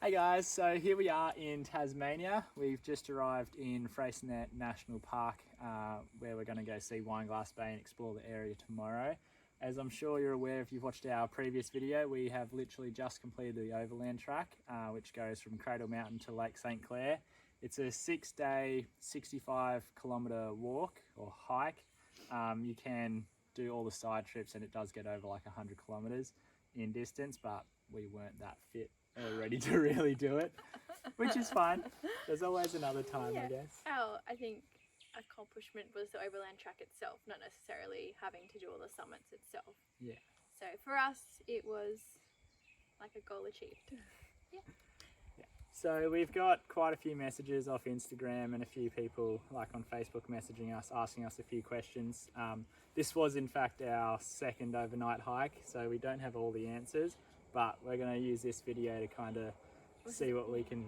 Hey guys, so here we are in Tasmania. We've just arrived in Freycinet National Park where we're going to go see Wineglass Bay and explore the area tomorrow. As I'm sure you're aware if you've watched our previous video, we have literally just completed the Overland Track which goes from Cradle Mountain to Lake St Clair. It's a 6-day, 65-kilometre walk or hike. You can do all the side trips and it does get over like 100 kilometres in distance, but we weren't that fit or ready to really do it, which is fine. There's always another time, I guess. I think accomplishment was the Overland Track itself, not necessarily having to do all the summits itself. Yeah. So for us, it was like a goal achieved. Yeah. So we've got quite a few messages off Instagram and a few people like on Facebook messaging us, asking us a few questions. This was in fact our second overnight hike, so we don't have all the answers, but we're going to use this video to kind of see what we can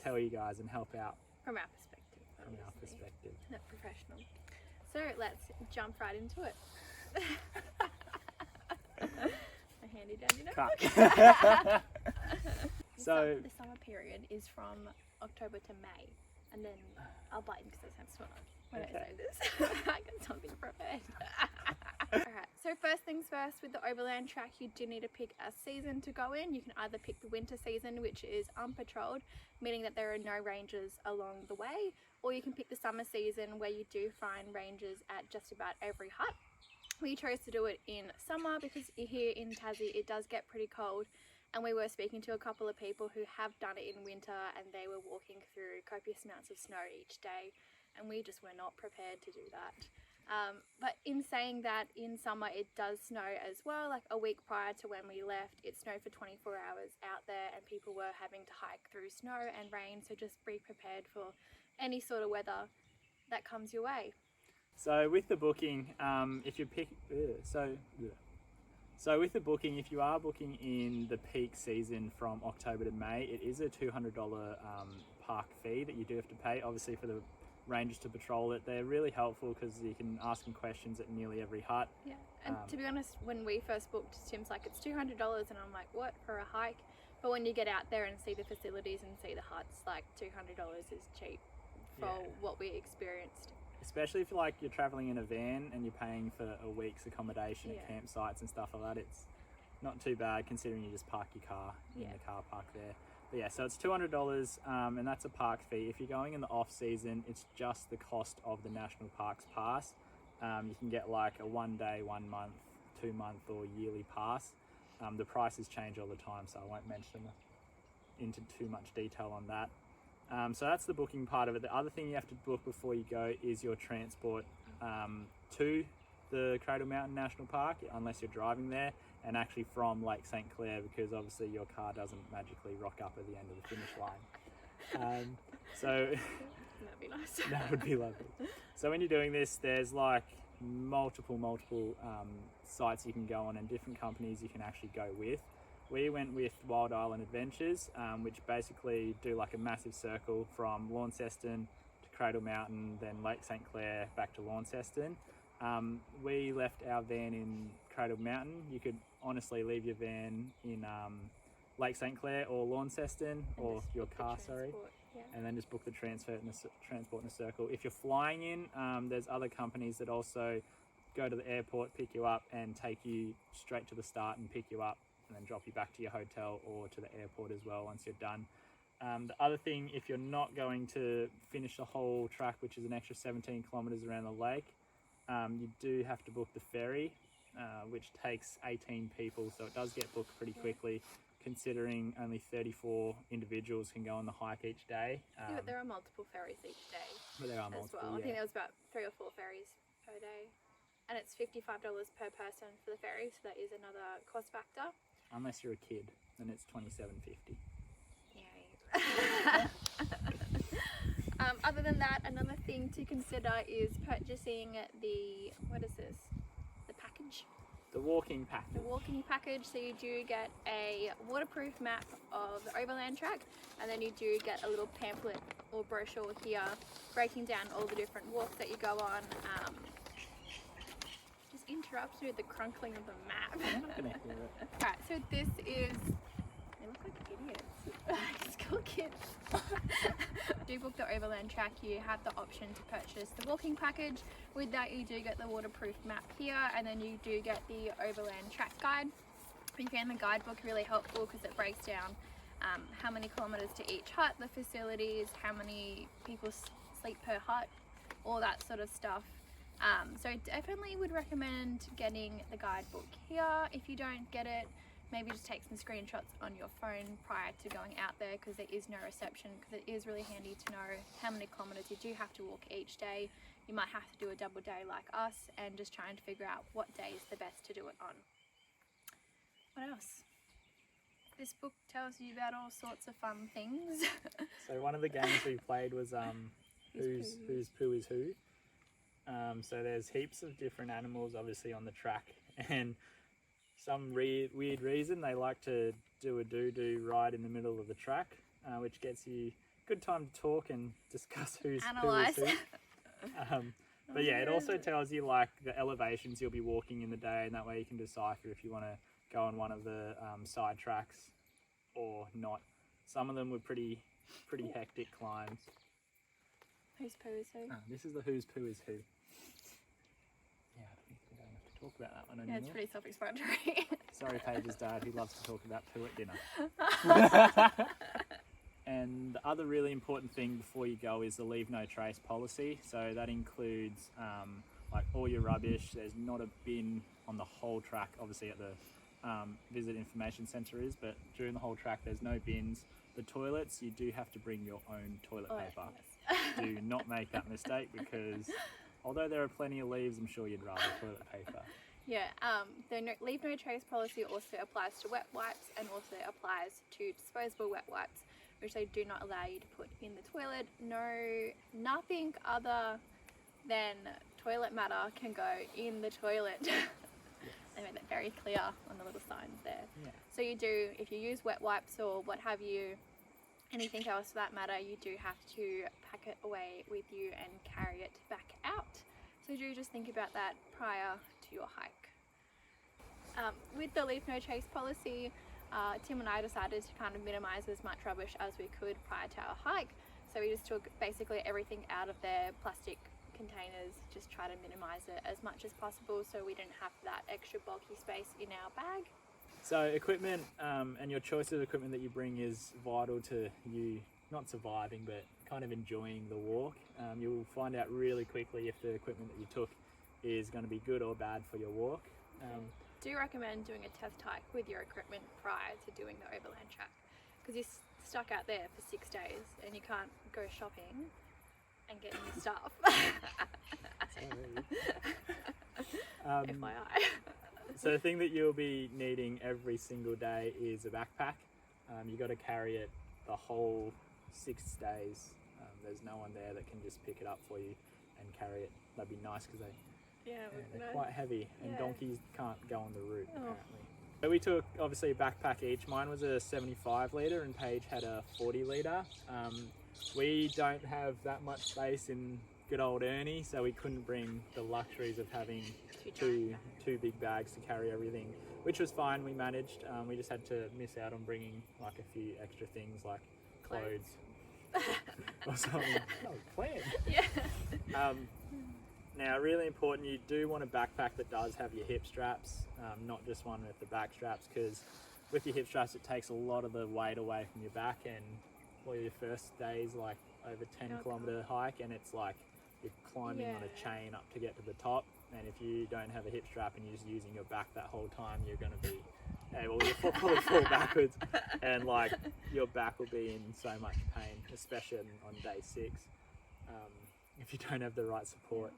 tell you guys and help out. From our perspective. From our perspective. Not professional. So let's jump right into it. A handy dandy notebook. So the summer period is from October to May, and then I'll bite because I have swimmer when I say this. I got something prepared. Alright, so first things first, with the Overland Track you do need to pick a season to go in. You can either pick the winter season, which is unpatrolled, meaning that there are no rangers along the way, or you can pick the summer season where you do find rangers at just about every hut. We chose to do it in summer because here in Tassie it does get pretty cold, and we were speaking to a couple of people who have done it in winter and they were walking through copious amounts of snow each day, and we just were not prepared to do that. But in saying that, in summer it does snow as well. Like a week prior to when we left, it snowed for 24 hours out there and people were having to hike through snow and rain, so just be prepared for any sort of weather that comes your way. So with the booking, if you pick, so with the booking, if you are booking in the peak season from October to May, it is a $200 park fee that you do have to pay, obviously for the rangers to patrol it. They're really helpful because you can ask them questions at nearly every hut. Yeah, and to be honest, when we first booked, Tim's like, it's $200, and I'm like, what, for a hike? But when you get out there and see the facilities and see the huts, like $200 is cheap for what we experienced. Especially if you're travelling in a van and you're paying for a week's accommodation at campsites and stuff like that, it's not too bad considering you just park your car in the car park there. But yeah, so it's $200 and that's a park fee. If you're going in the off season, it's just the cost of the National Parks Pass. You can get like a 1 day, 1 month, 2 month or yearly pass. The prices change all the time, so I won't mention into too much detail on that. So that's the booking part of it. The other thing you have to book before you go is your transport to the Cradle Mountain National Park, unless you're driving there, and actually from Lake St Clair, because obviously your car doesn't magically rock up at the end of the finish line. So that'd be nice. That would be lovely. So when you're doing this, there's like multiple sites you can go on and different companies you can actually go with. We went with Wild Island Adventures, which basically do like a massive circle from Launceston to Cradle Mountain, then Lake St Clair, back to Launceston. We left our van in Cradle Mountain. You could honestly leave your van in Lake St Clair or Launceston, or your car, and then just book the transport in a circle. If you're flying in, there's other companies that also go to the airport, pick you up and take you straight to the start and pick you up and then drop you back to your hotel or to the airport as well once you're done. The other thing, if you're not going to finish the whole track, which is an extra 17 kilometres around the lake, you do have to book the ferry, which takes 18 people, so it does get booked pretty quickly, considering only 34 individuals can go on the hike each day. But there are multiple ferries each day. But there are multiple, I think there was about 3 or 4 ferries per day. And it's $55 per person for the ferry, so that is another cost factor. Unless you're a kid, then it's $27.50. Yeah. Other than that, another thing to consider is purchasing the package? The walking package. The walking package. So you do get a waterproof map of the Overland Track, and then you do get a little pamphlet or brochure here breaking down all the different walks that you go on. Just interrupts you with the crunkling of the map. I'm not going to hear it. Alright, so this is... They look like idiots. Just book it. Do book the Overland Track, you have the option to purchase the walking package. With that, you do get the waterproof map here, and then you do get the Overland Track guide. We found the guidebook really helpful because it breaks down how many kilometres to each hut, the facilities, how many people sleep per hut, all that sort of stuff. So I definitely would recommend getting the guidebook here. If you don't get it, maybe just take some screenshots on your phone prior to going out there, because there is no reception, because it is really handy to know how many kilometres you do have to walk each day. You might have to do a double day like us, and just trying to figure out what day is the best to do it on. What else? This book tells you about all sorts of fun things. So one of the games we played was whose poo is who. So there's heaps of different animals obviously on the track, and some weird reason they like to do a doo-doo right in the middle of the track, which gets you good time to talk and discuss whose poo is who. But yeah, it also tells you like the elevations you'll be walking in the day, and that way you can decipher if you want to go on one of the side tracks or not. Some of them were pretty hectic climbs. Whose poo is who? This is the whose poo is who. Yeah, I think we don't have to talk about that one anymore. Yeah, it's pretty self-explanatory. Sorry, Paige's dad, who loves to talk about poo at dinner. And the other really important thing before you go is the leave no trace policy. So that includes like all your rubbish. There's not a bin on the whole track, obviously at the visit information centre is, but during the whole track there's no bins. The toilets, you do have to bring your own toilet paper. Yes. Do not make that mistake, because although there are plenty of leaves, I'm sure you'd rather toilet paper. Yeah, the leave no trace policy also applies to wet wipes, and also applies to disposable wet wipes, which they do not allow you to put in the toilet. Nothing other than toilet matter can go in the toilet. Yes. They made that very clear on the little signs there. Yeah. So you do, if you use wet wipes or what have you, anything else for that matter, you do have to pack it away with you and carry it back out. So do just think about that prior to your hike. With the leave no trace policy, Tim and I decided to kind of minimise as much rubbish as we could prior to our hike. So we just took basically everything out of their plastic containers, just try to minimise it as much as possible so we didn't have that extra bulky space in our bag. So equipment and your choice of equipment that you bring is vital to you not surviving but kind of enjoying the walk. You'll find out really quickly if the equipment that you took is going to be good or bad for your walk. Do recommend doing a test hike with your equipment prior to doing the Overland Track, because you're stuck out there for 6 days and you can't go shopping and get new stuff. FYI. So the thing that you'll be needing every single day is a backpack. You've got to carry it the whole 6 days. There's no one there that can just pick it up for you and carry it. That'd be nice, because they're quite heavy, and donkeys can't go on the route apparently. So we took obviously a backpack each. Mine was a 75 litre and Paige had a 40 litre. We don't have that much space in good old Ernie, so we couldn't bring the luxuries of having two big bags to carry everything, which was fine. We managed. We just had to miss out on bringing like a few extra things like clothes or something. Oh, planned. Yeah. Now, really important, you do want a backpack that does have your hip straps, not just one with the back straps, because with your hip straps it takes a lot of the weight away from your back, and for your first days, like over 10-kilometre hike, and it's like you're climbing on a chain up to get to the top, and if you don't have a hip strap and you're just using your back that whole time, you're going to be, your foot will fall backwards, and like your back will be in so much pain, especially on day 6, if you don't have the right support.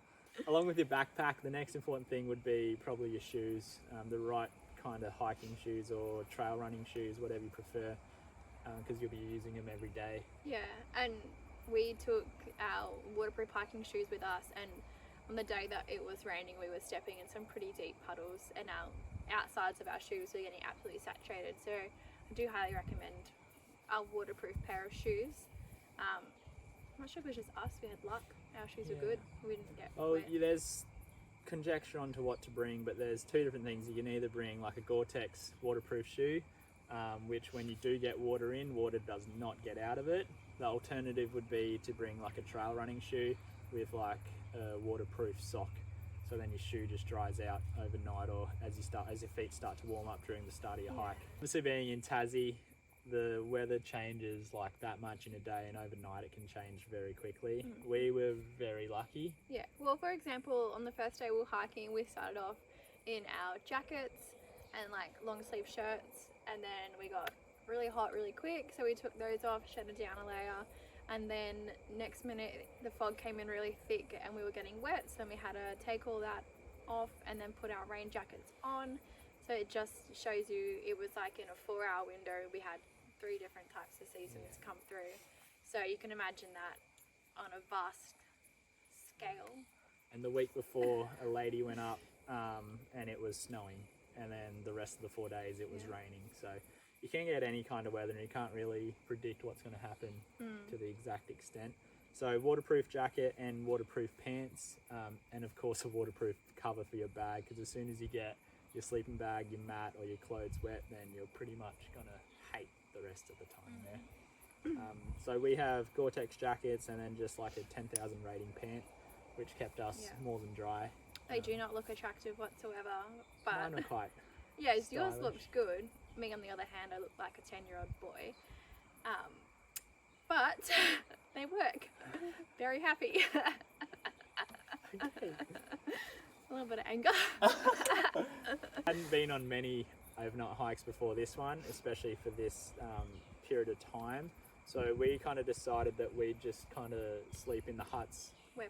Along with your backpack, the next important thing would be probably your shoes, the right kind of hiking shoes or trail running shoes, whatever you prefer, because you'll be using them every day. Yeah, and we took our waterproof hiking shoes with us, and on the day that it was raining we were stepping in some pretty deep puddles, and our outsides of our shoes were getting absolutely saturated, so I do highly recommend a waterproof pair of shoes. I'm not sure if it was just us, we had luck, our shoes were good, we didn't get wet. There's conjecture onto what to bring, but there's 2 different things. You can either bring like a Gore-Tex waterproof shoe, which when you do get water in, water does not get out of it. The alternative would be to bring like a trail running shoe with like a waterproof sock, so then your shoe just dries out overnight, or as your feet start to warm up during the start of your hike. Obviously, being in Tassie, the weather changes like that much in a day, and overnight it can change very quickly. We were very lucky. Yeah, well, for example, on the first day we were hiking, we started off in our jackets and like long sleeve shirts, and then we got really hot really quick, so we took those off, shedded down a layer, and then next minute the fog came in really thick and we were getting wet, so then we had to take all that off and then put our rain jackets on. So it just shows you, it was like in a 4-hour window we had 3 different types of seasons come through, so you can imagine that on a vast scale. And the week before a lady went up and it was snowing, and then the rest of the 4 days it was raining, so you can get any kind of weather and you can't really predict what's going to happen to the exact extent. So waterproof jacket and waterproof pants, and of course a waterproof cover for your bag, because as soon as you get your sleeping bag, your mat or your clothes wet, then you're pretty much going to hate the rest of the time there. So we have Gore-Tex jackets and then just like a 10,000 rating pant, which kept us more than dry. They do not look attractive whatsoever, but Mine were quite yours stylish. looked good. Me, on the other hand, I look like a 10-year-old boy. But they work. Very happy. Okay. A little bit of anger. Hadn't been on many overnight hikes before this one, especially for this period of time. So we kind of decided that we'd just kind of sleep in the huts Where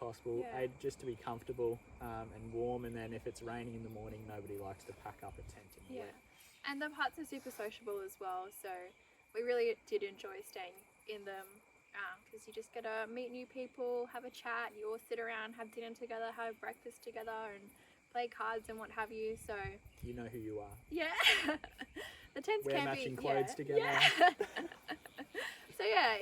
possible. A, just to be comfortable and warm, and then if it's raining in the morning, nobody likes to pack up a tent in the wet. And the huts are super sociable as well, so we really did enjoy staying in them, because you just get to meet new people, have a chat, you all sit around, have dinner together, have breakfast together, and play cards and what have you. So you know who you are. Yeah. The tents Wear can matching be clothes together. Yeah. So yeah,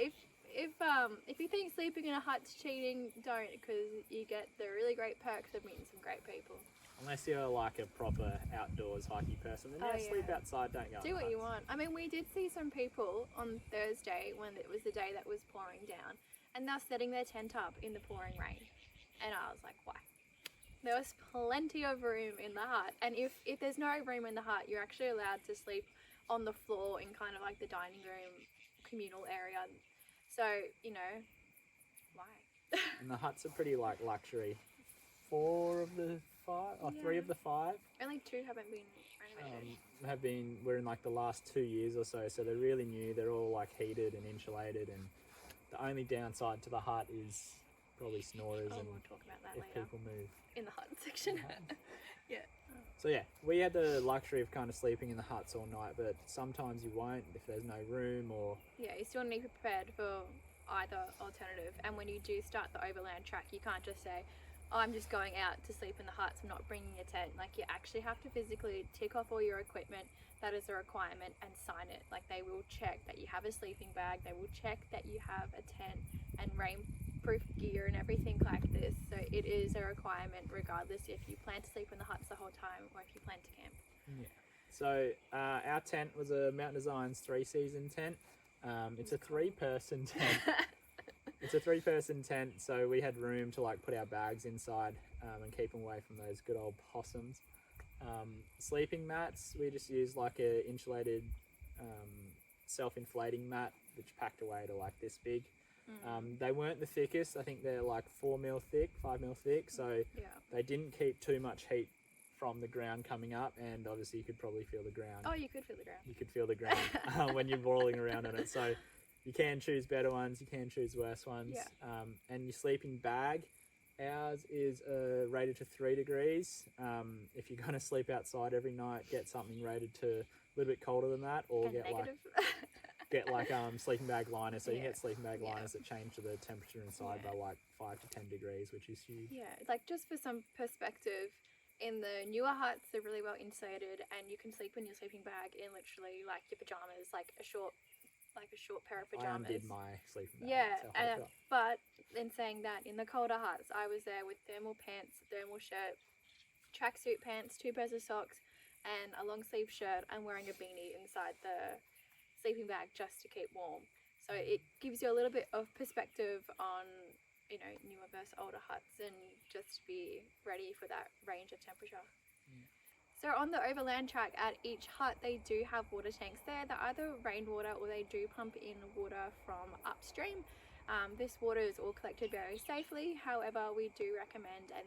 if you think sleeping in a hut's cheating, don't, because you get the really great perks of meeting some great people. Unless you're like a proper outdoors hiking person, then sleep outside, don't go. Do what you want. I mean, we did see some people on Thursday when it was the day that was pouring down, and they're setting their tent up in the pouring rain. And I was like, why? There was plenty of room in the hut, and if there's no room in the hut, you're actually allowed to sleep on the floor in kind of like the dining room communal area. So, you know, why? And the huts are pretty like luxury. 4 of the 5, or 3 of the 5. Only 2 haven't been renovated. We're in like the last 2 years or so they're really new. They're all like heated and insulated, and the only downside to the hut is probably snorers, and we'll talk about that if later. people move. In the hut section. Yeah. So yeah, we had the luxury of kind of sleeping in the huts all night, but sometimes you won't if there's no room, or... Yeah, you still need to be prepared for either alternative. And when you do start the Overland Track, you can't just say, oh, I'm just going out to sleep in the huts, I'm not bringing a tent. Like, you actually have to physically tick off all your equipment. That is a requirement, and sign it. Like, they will check that you have a sleeping bag, they will check that you have a tent and rainproof gear and everything like this. So it is a requirement regardless if you plan to sleep in the huts the whole time or if you plan to camp. Yeah. So our tent was a Mountain Designs 3-season tent. It's a 3-person tent. It's a 3-person tent, so we had room to like put our bags inside and keep them away from those good old possums. Sleeping mats, we just used like a insulated self-inflating mat, which packed away to like this big. They weren't the thickest. I think they're like 4 mil thick, 5 mil thick, so they didn't keep too much heat from the ground coming up, and obviously you could probably feel the ground. Oh, you could feel the ground. You could feel the ground when you're rolling around on it. So you can choose better ones, you can choose worse ones. And your sleeping bag, ours is rated to 3 degrees. If you're going to sleep outside every night, get something rated to a little bit colder than that, or get like sleeping bag liners. So you can get sleeping bag liners that change to the temperature inside by like 5 to 10 degrees, which is huge. Yeah, like just for some perspective, in the newer huts, they're really well insulated, and you can sleep in your sleeping bag in literally like your pajamas, like a short pair of pajamas. I undid my sleeping bag. Yeah, but in saying that, in the colder huts, I was there with thermal pants, thermal shirt, tracksuit pants, 2 pairs of socks, and a long sleeve shirt and wearing a beanie inside the sleeping bag just to keep warm. So it gives you a little bit of perspective on, you know, newer versus older huts, and just be ready for that range of temperature. So on the Overland Track at each hut, they do have water tanks there. They're either rainwater or they do pump in water from upstream. This water is all collected very safely. However, we do recommend, and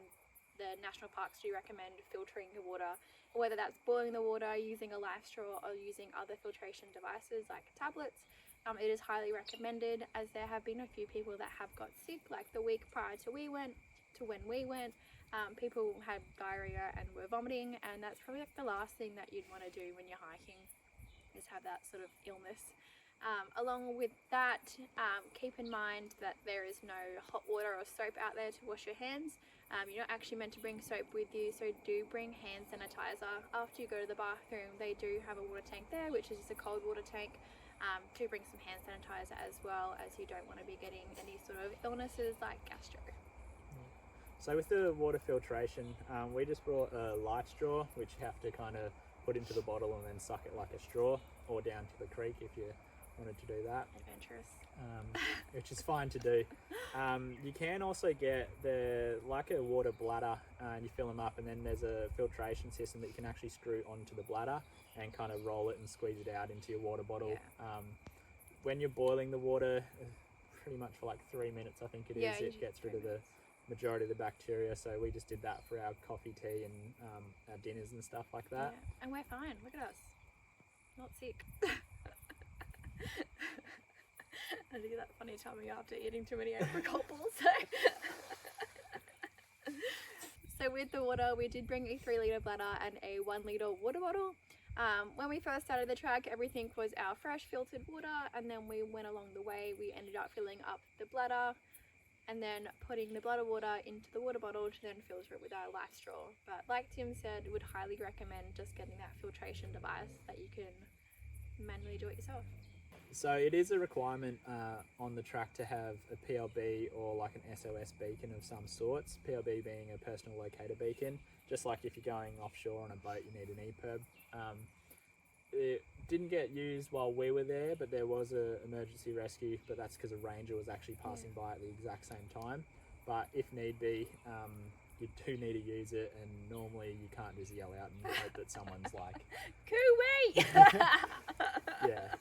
the national parks do recommend, filtering the water, whether that's boiling the water, using a life straw, or using other filtration devices like tablets. It is highly recommended, as there have been a few people that have got sick, like the week prior to when we went. People had diarrhea and were vomiting, and that's probably like the last thing that you'd want to do when you're hiking, is have that sort of illness. Along with that, keep in mind that there is no hot water or soap out there to wash your hands. You're not actually meant to bring soap with you, so do bring hand sanitizer. After you go to the bathroom, they do have a water tank there, which is just a cold water tank. Do bring some hand sanitizer as well, as you don't want to be getting any sort of illnesses like gastro. So with the water filtration, we just brought a life straw, which you have to kind of put into the bottle and then suck it like a straw, or down to the creek if you wanted to do that. Adventurous. Which is fine to do. You can also get like a water bladder, and you fill them up, and then there's a filtration system that you can actually screw onto the bladder and kind of roll it and squeeze it out into your water bottle. Yeah. When you're boiling the water, pretty much for like 3 minutes, I think it is, it gets rid of the majority of the bacteria. So we just did that for our coffee, tea, and our dinners and stuff like that. Yeah. And we're fine. Look at us, not sick. I do that funny tummy after eating too many apricot balls. So with the water, we did bring a 3 litre bladder and a 1 litre water bottle. When we first started the track, everything was our fresh filtered water, and then we went along the way, we ended up filling up the bladder and then putting the bladder water into the water bottle to then filter it with our life straw. But like Tim said, would highly recommend just getting that filtration device that you can manually do it yourself. So it is a requirement on the track to have a PLB or like an SOS beacon of some sorts. PLB being a personal locator beacon, just like if you're going offshore on a boat, you need an EPIRB. It didn't get used while we were there, but there was an emergency rescue, but that's because a ranger was actually passing by at the exact same time. But if need be, you do need to use it, and normally you can't just yell out and hope that someone's like, Coo-wee! yeah,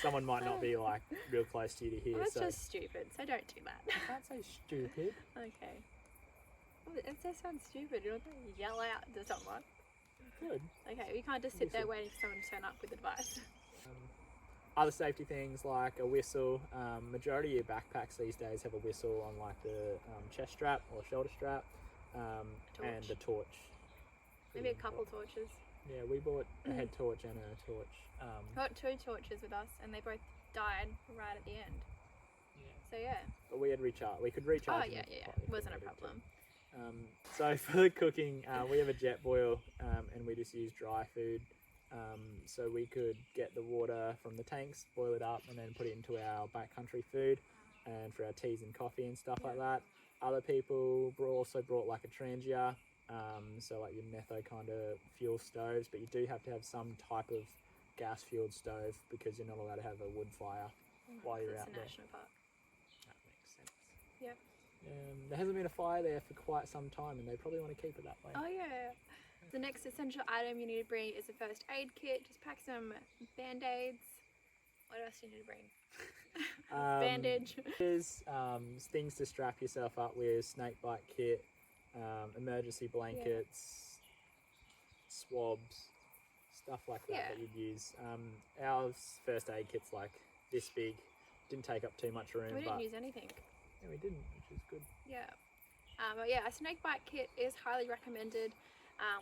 someone might not be like real close to you to hear. Well, that's just stupid, so don't do that. You can't say stupid. Okay. Well, it just sounds stupid. You don't yell out to someone. Good. Okay, you can't just sit there waiting for someone to turn up with advice. Other safety things like a whistle. Majority of your backpacks these days have a whistle on like the chest strap or shoulder strap, and a torch. Maybe a couple torches. Yeah, we bought a head torch and a torch. Got 2 torches with us, and they both died right at the end. Yeah. So yeah. But we had recharge. We could recharge. Oh yeah. It Wasn't a problem. So for the cooking, we have a jet boil, and we just use dry food. So we could get the water from the tanks, boil it up, and then put it into our backcountry food, and for our teas and coffee and stuff like that. Other people also brought like a trangia, so like your netho kind of fuel stoves, but you do have to have some type of gas fueled stove because you're not allowed to have a wood fire while you're out there. It's a national park. That makes sense. Yep. There hasn't been a fire there for quite some time, and they probably want to keep it that way. Oh yeah. The next essential item you need to bring is a first aid kit. Just pack some band-aids. What else do you need to bring? Bandage. There's things to strap yourself up with, snake bite kit, emergency blankets, swabs, stuff like that you'd use. Our first aid kit's like this big, didn't take up too much room. We didn't use anything. Yeah, we didn't, which is good. Yeah. But yeah, a snake bite kit is highly recommended.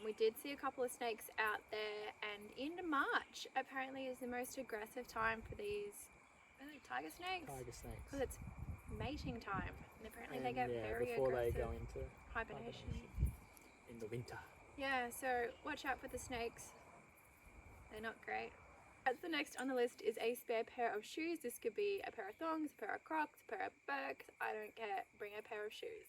We did see a couple of snakes out there, and in March apparently is the most aggressive time for these tiger snakes. Tiger snakes. Because it's mating time, and apparently they get very before aggressive. they go into hibernation in the winter. Yeah, so watch out for the snakes. They're not great. The next on the list is a spare pair of shoes. This could be a pair of thongs, a pair of Crocs, a pair of Birks. I don't care. Bring a pair of shoes.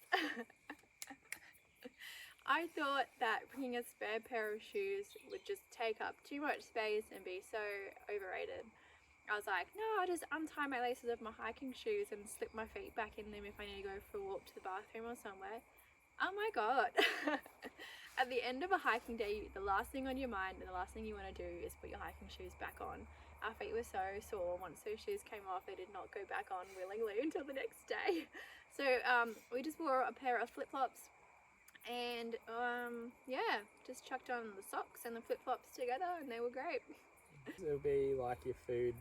I thought that bringing a spare pair of shoes would just take up too much space and be so overrated. I was like, no, I'll just untie my laces of my hiking shoes and slip my feet back in them if I need to go for a walk to the bathroom or somewhere. Oh my god. At the end of a hiking day, the last thing on your mind and the last thing you want to do is put your hiking shoes back on. Our feet were so sore. Once those shoes came off, they did not go back on willingly until the next day. So we just wore a pair of flip-flops and yeah, just chucked on the socks and the flip-flops together and they were great. It'll be like your food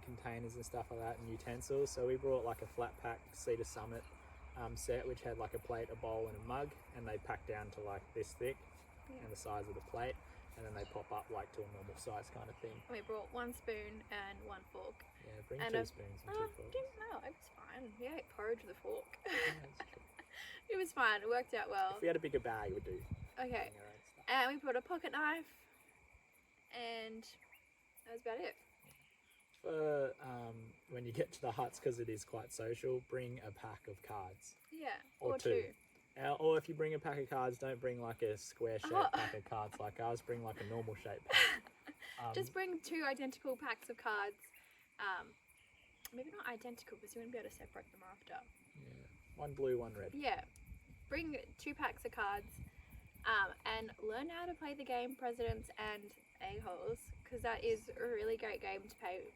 containers and stuff like that and utensils. So we brought like a flat pack Cedar Summit set, which had like a plate, a bowl and a mug, and they pack down to like this thick and the size of the plate, and then they pop up like to a normal size kind of thing. And we brought one spoon and one fork. Yeah, bring and 2 spoons and 2 forks. Didn't know, it was fine. Yeah, I ate porridge with a fork. Yeah, that's true. It was fine, it worked out well. If we had a bigger bag, we'd do Okay, bring our own stuff. and we brought a pocket knife and that was about it. For when you get to the huts, because it is quite social, bring a pack of cards. Yeah, Or two. Or if you bring a pack of cards, don't bring like a square shaped pack of cards like ours, bring like a normal shaped pack. Just bring 2 identical packs of cards. Maybe not identical because you wouldn't be able to separate them after. Yeah. One blue, one red. Yeah, bring 2 packs of cards and learn how to play the game Presidents and A-Holes, because that is a really great game to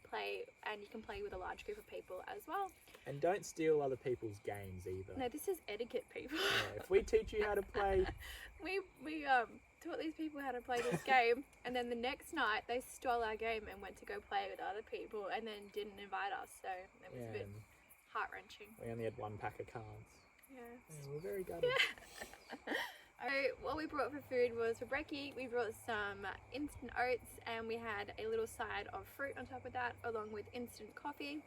play and you can play with a large group of people as well. And don't steal other people's games either. No, this is etiquette, people. Yeah, if we teach you how to play... we taught these people how to play this game, and then the next night they stole our game and went to go play with other people and then didn't invite us, so it was a bit heart-wrenching. We only had 1 pack of cards. Yeah. Yeah, we're very gutted. So what we brought for food was, for brekkie, we brought some instant oats and we had a little side of fruit on top of that, along with instant coffee,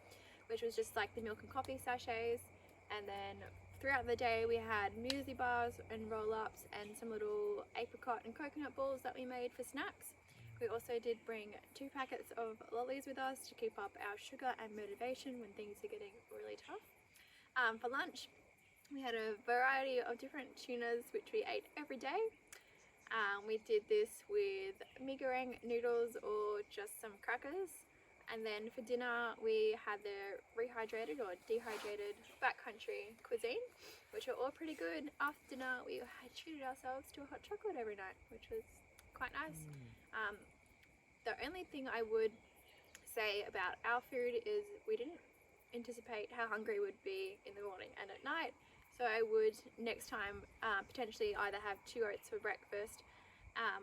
which was just like the milk and coffee sachets. And then throughout the day we had muesli bars and roll-ups and some little apricot and coconut balls that we made for snacks. We also did bring 2 packets of lollies with us to keep up our sugar and motivation when things are getting really tough. For lunch, we had a variety of different tunas which we ate every day. We did this with mee goreng noodles or just some crackers. And then for dinner we had the rehydrated or dehydrated backcountry cuisine, which are all pretty good. After dinner we had treated ourselves to a hot chocolate every night, which was quite nice. The only thing I would say about our food is we didn't anticipate how hungry we'd be in the morning and at night. So I would next time potentially either have 2 oats for breakfast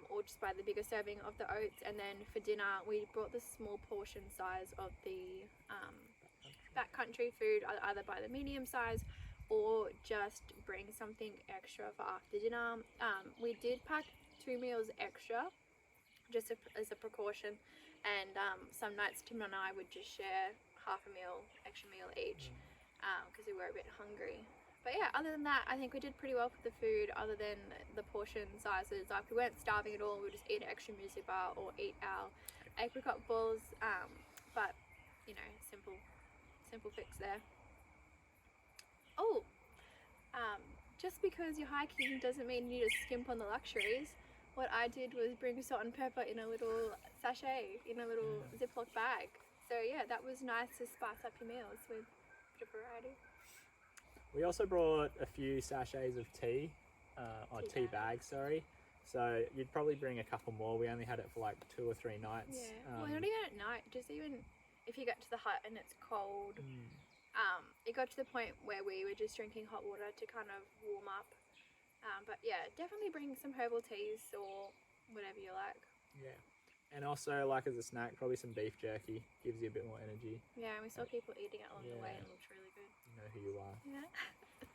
or just buy the bigger serving of the oats, and then for dinner we brought the small portion size of the backcountry food, either buy the medium size or just bring something extra for after dinner. We did pack 2 meals extra just as a precaution, and some nights Tim and I would just share half a meal, extra meal each, because we were a bit hungry. But yeah, other than that, I think we did pretty well with the food, other than the portion sizes. Like, we weren't starving at all, we would just eat an extra muesli bar or eat our apricot balls, but you know, simple fix there. Oh, just because you're hiking doesn't mean you need to skimp on the luxuries. What I did was bring salt and pepper in a little sachet, in a little Ziploc bag. So yeah, that was nice to spice up your meals with a bit of variety. We also brought a few sachets of tea, or tea bags, sorry. So you'd probably bring a couple more. We only had it for like 2 or 3 nights. Yeah, well, not even at night, just even if you get to the hut and it's cold. It got to the point where we were just drinking hot water to kind of warm up. But yeah, definitely bring some herbal teas or whatever you like. Yeah. And also, like, as a snack, probably some beef jerky. Gives you a bit more energy. Yeah, and we saw people eating it along the way and it looked really good. You know who you are. Yeah.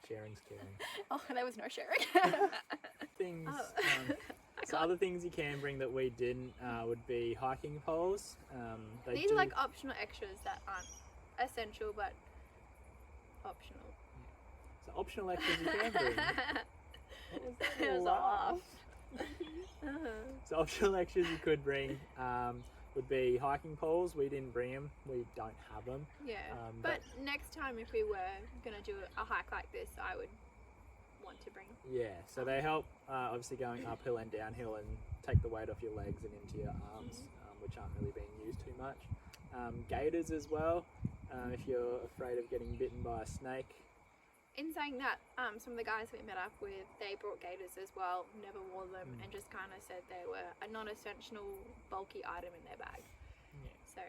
Sharing's caring. Oh, there was no sharing. Things. So other things you can bring that we didn't would be hiking poles. These are like optional extras that aren't essential but optional. So optional extras you can bring. It was a laugh. So optional extras you could bring would be hiking poles. We didn't bring them. We don't have them. Yeah, but next time if we were going to do a hike like this, I would want to bring. Yeah, so they help obviously going uphill and downhill and take the weight off your legs and into your arms, which aren't really being used too much. Gaiters as well, if you're afraid of getting bitten by a snake. In saying that, some of the guys we met up with, they brought gaiters as well, never wore them, and just kind of said they were a non-essential, bulky item in their bag. Yeah. So,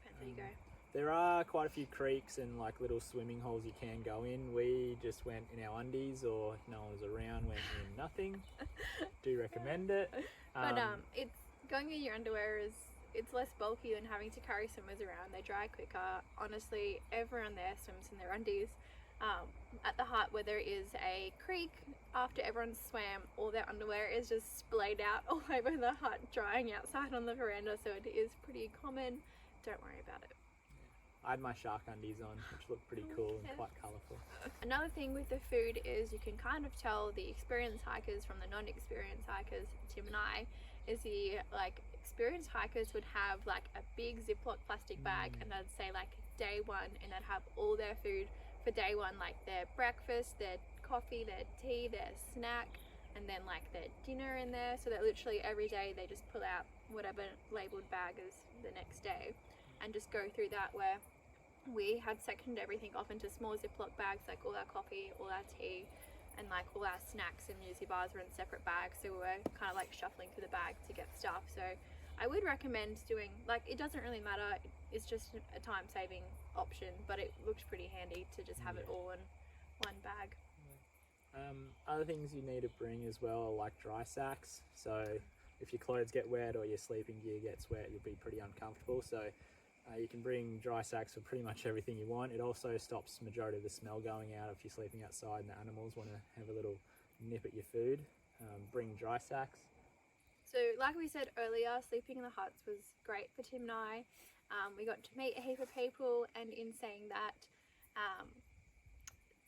depends where you go. There are quite a few creeks and like little swimming holes you can go in. We just went in our undies, or if no one was around, went in nothing. Do recommend it. But it's going in your underwear it's less bulky than having to carry swimmers around. They dry quicker. Honestly, everyone there swims in their undies. At the hut where there is a creek, after everyone's swam, all their underwear is just splayed out all over the hut, drying outside on the veranda, so it is pretty common. Don't worry about it. I had my shark undies on, which looked pretty cool and quite colourful. Another thing with the food is you can kind of tell the experienced hikers from the non-experienced hikers. Tim and I, is the experienced hikers would have like a big Ziploc plastic bag, and I'd say like day one, and they'd have all their food for day one, like their breakfast, their coffee, their tea, their snack, and then like their dinner in there. So that literally every day they just pull out whatever labeled bag is the next day and just go through that, where we had sectioned everything off into small Ziploc bags, like all our coffee, all our tea, and like all our snacks and Newsy bars were in separate bags, so we were kind of like shuffling through the bag to get stuff. So I would recommend doing, like, it doesn't really matter, it's just a time-saving option, but it looks pretty handy to just have it all in one bag. Other things you need to bring as well are like dry sacks, so if your clothes get wet or your sleeping gear gets wet, you'll be pretty uncomfortable. So you can bring dry sacks for pretty much everything you want. It also stops majority of the smell going out if you're sleeping outside and the animals want to have a little nip at your food. Bring dry sacks. So like we said earlier, sleeping in the huts was great for Tim and I. We got to meet a heap of people, and in saying that,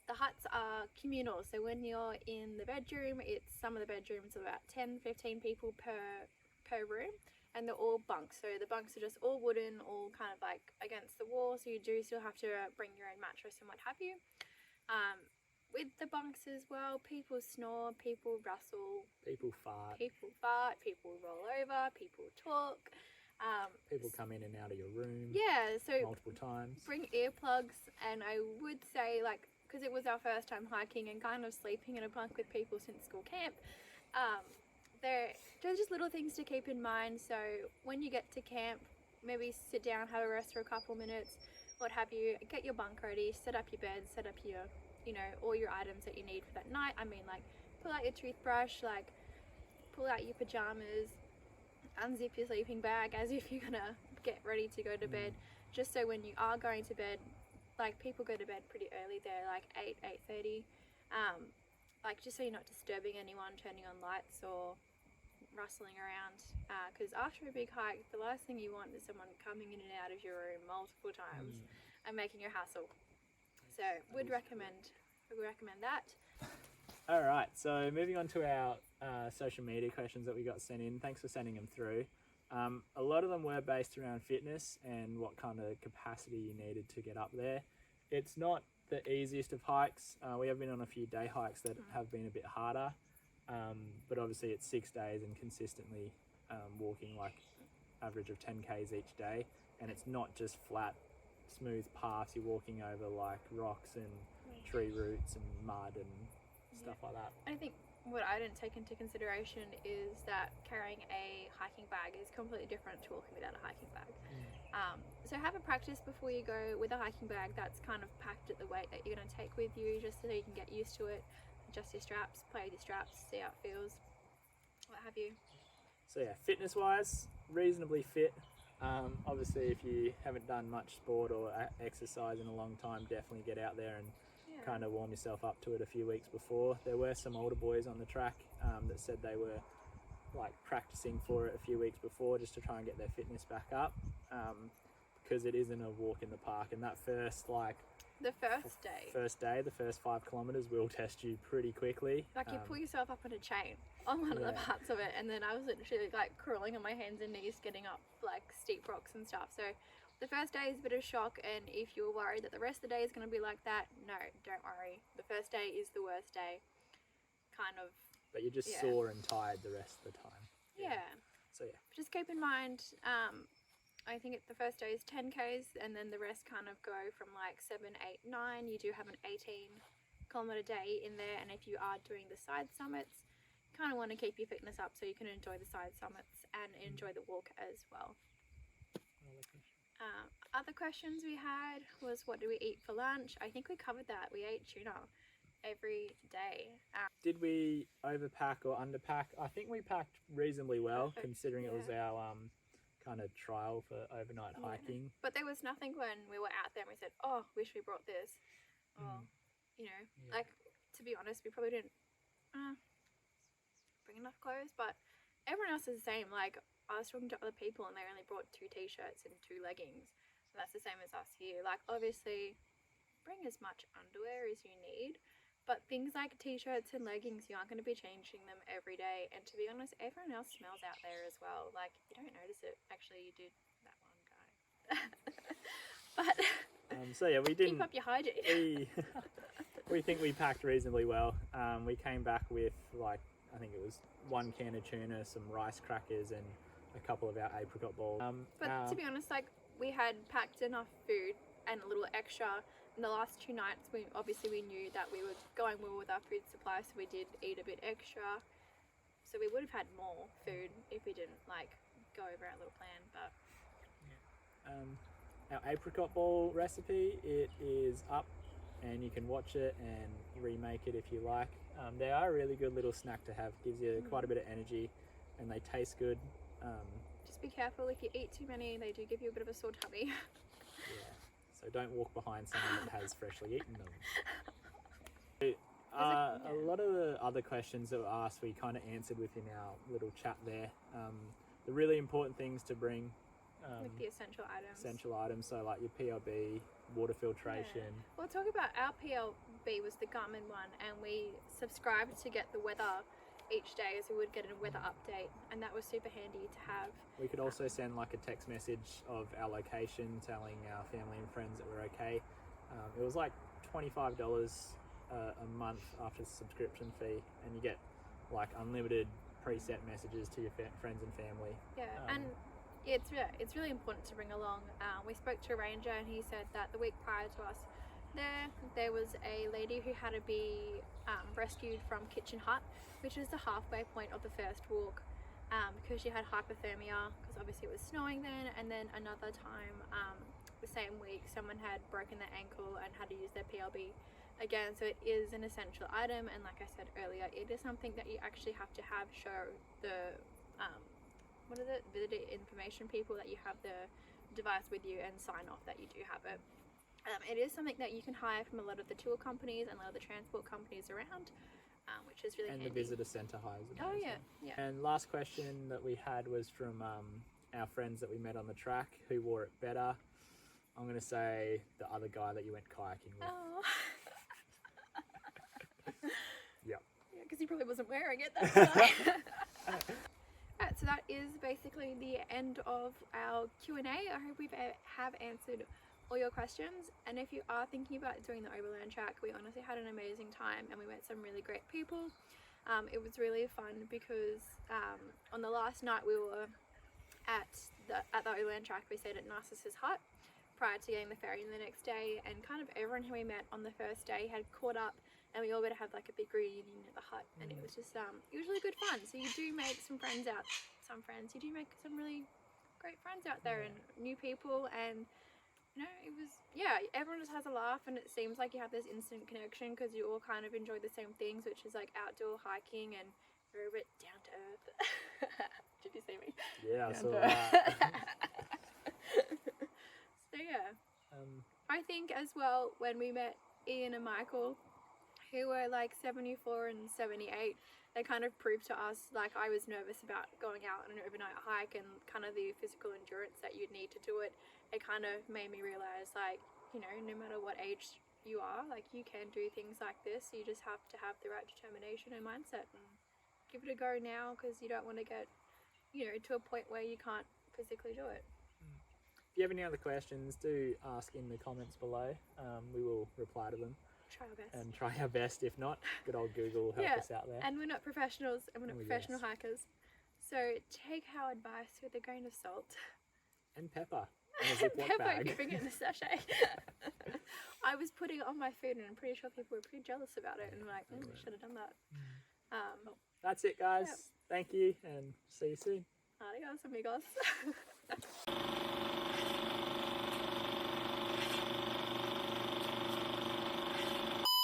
the huts are communal. So when you're in the bedroom, some of the bedrooms are about 10-15 people per room, and they're all bunks. So the bunks are just all wooden, all kind of like against the wall, so you do still have to bring your own mattress and what have you. With the bunks as well, people snore, people rustle, people fart, people roll over, people talk. People come in and out of your room. Yeah, so multiple times. Bring earplugs, and I would say, like, because it was our first time hiking and kind of sleeping in a bunk with people since school camp, there's just little things to keep in mind. So when you get to camp, maybe sit down, have a rest for a couple minutes, what have you, get your bunk ready, set up your bed, set up your, all your items that you need for that night. I mean, like, pull out your toothbrush, like, pull out your pajamas, unzip your sleeping bag as if you're gonna get ready to go to bed, just so when you are going to bed, like, people go to bed pretty early, they're like 8:30, like, just so you're not disturbing anyone, turning on lights or rustling around, because after a big hike, the last thing you want is someone coming in and out of your room multiple times and making a hassle. So would recommend that. All right, so moving on to our social media questions that we got sent in. Thanks for sending them through. A lot of them were based around fitness and what kind of capacity you needed to get up there. It's not the easiest of hikes. We have been on a few day hikes that have been a bit harder, but obviously it's 6 days and consistently walking like average of 10 k's each day, and it's not just flat, smooth paths. You're walking over like rocks and tree roots and mud and stuff like that. I think what I didn't take into consideration is that carrying a hiking bag is completely different to walking without a hiking bag. So have a practice before you go with a hiking bag that's kind of packed at the weight that you're going to take with you, just so you can get used to it. Adjust your straps, play with your straps, see how it feels, what have you. So yeah, fitness wise, reasonably fit. Obviously if you haven't done much sport or exercise in a long time, definitely get out there and kind of warm yourself up to it a few weeks before. There were some older boys on the track that said they were like practicing for it a few weeks before, just to try and get their fitness back up, because it isn't a walk in the park, and that first the first 5 kilometers will test you pretty quickly. Like, you pull yourself up on a chain on one of the parts of it, and then I was literally like crawling on my hands and knees getting up like steep rocks and stuff. So the first day is a bit of shock, and if you're worried that the rest of the day is going to be like that, no, don't worry. The first day is the worst day, kind of. But you're just sore and tired the rest of the time. Yeah. So yeah. Just keep in mind, I think the first day is 10Ks, and then the rest kind of go from like 7, 8, 9. You do have an 18-kilometer day in there, and if you are doing the side summits, you kind of want to keep your fitness up so you can enjoy the side summits and enjoy the walk as well. Other questions we had was, what do we eat for lunch? I think we covered that. We ate tuna every day. Did we overpack or underpack? I think we packed reasonably well, considering it was our kind of trial for overnight hiking. But there was nothing when we were out there and we said, oh, wish we brought this. Or, you know, like, to be honest, we probably didn't bring enough clothes, but everyone else is the same. Like, I was talking to other people and they only brought 2 t-shirts and 2 leggings. And that's the same as us here. Like, obviously, bring as much underwear as you need, but things like t-shirts and leggings, you aren't going to be changing them every day. And to be honest, everyone else smells out there as well. Like, you don't notice it. Actually, you did, that one guy. But so yeah, we didn't keep up your hygiene. We think we packed reasonably well. We came back with, like, I think it was 1 can of tuna, some rice crackers, and a couple of our apricot balls. But to be honest, like, we had packed enough food and a little extra. In the last 2 nights, we knew that we were going well with our food supply, so we did eat a bit extra. So we would have had more food if we didn't, like, go over our little plan. But our apricot ball recipe, it is up, and you can watch it and remake it if you like. They are a really good little snack to have. Gives you quite a bit of energy, and they taste good. Just be careful, if you eat too many, they do give you a bit of a sore tummy. So don't walk behind someone that has freshly eaten them. A lot of the other questions that were asked, we kind of answered within our little chat there. The really important things to bring. With the essential items. So like your PLB, water filtration. We'll talk about our PLB was the Garmin one, and we subscribed to get the weather each day, as we would get a weather update, and that was super handy to have. We could also send like a text message of our location, telling our family and friends that we're okay. It was like $25 a month after the subscription fee, and you get like unlimited preset messages to your friends and family. And it's really important to bring along. We spoke to a ranger, and he said that the week prior to us there was a lady who had to be rescued from Kitchen Hut, which is the halfway point of the first walk, because she had hypothermia, because obviously it was snowing then. And then another time the same week, someone had broken their ankle and had to use their PLB again. So it is an essential item, and like I said earlier, it is something that you actually have to have show the visitor information people that you have the device with you, and sign off that you do have it. It is something that you can hire from a lot of the tour companies and a lot of the transport companies around, which is really handy. And the visitor centre hires them. Oh yeah. And last question that we had was from our friends that we met on the track, who wore it better. I'm going to say the other guy that you went kayaking with. Oh. Yep. Yeah, because he probably wasn't wearing it that night. Alright, so that is basically the end of our Q&A. I hope we have answered all your questions, and if you are thinking about doing the Overland Track, we honestly had an amazing time, and we met some really great people. It was really fun because on the last night we were at the Overland Track, we stayed at Narcissus Hut prior to getting the ferry the next day, and kind of everyone who we met on the first day had caught up, and we all got to have like a big reunion at the hut, and it was just it was really good fun. So you do make you do make some really great friends out there, and new people, and you know, it was, everyone just has a laugh, and it seems like you have this instant connection because you all kind of enjoy the same things, which is like outdoor hiking, and you're a bit down to earth. Did you see me? Yeah, I saw that. So I think as well, when we met Ian and Michael, who were like 74 and 78, they kind of proved to us, like, I was nervous about going out on an overnight hike and kind of the physical endurance that you'd need to do it. It kind of made me realize, like, you know, no matter what age you are, like, you can do things like this. You just have to have the right determination and mindset, and give it a go now, because you don't want to get, you know, to a point where you can't physically do it. If you have any other questions, do ask in the comments below. We will reply to them Try our best. and try our best. If not, good old Google will help us out there. And we're not professionals and we're not Oh, professional yes. hikers. So take our advice with a grain of salt. And pepper in a Ziploc Pepper bag. if you bring it in a sachet. I was putting it on my food and I'm pretty sure people were pretty jealous about it and were like, we should have done that. That's it, guys. Yep. Thank you and see you soon. Adios, amigos.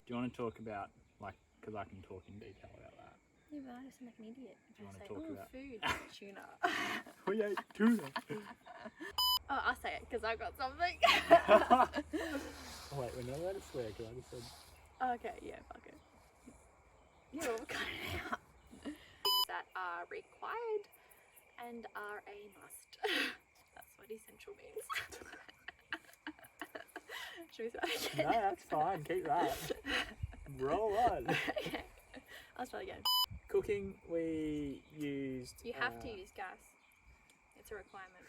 Do you want to talk about, like, because I can talk in detail about that. Yeah, but I just sound like an idiot. Do you I wanna say, talk oh, about- food, tuna. We ate tuna. Oh, I'll say it because I've got something. Oh, wait, we're not allowed to swear because I just said. Okay, yeah, fuck it. You'll cut it out. Things that are required and are a must. That's what essential means. Should we start again? No, that's fine. Keep that. Roll on. Okay. I'll start again. Cooking, we used. You have to use gas. It's a requirement.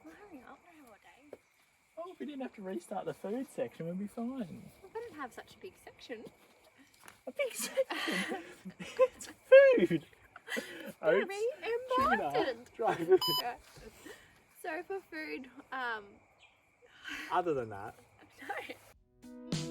Well, hurry up. I don't have all day. Oh, if we didn't have to restart the food section, we'd be fine. Well, I don't have such a big section. A big section. It's food. Very tuna, important. dry food. Yeah. So for food, Other than that, no.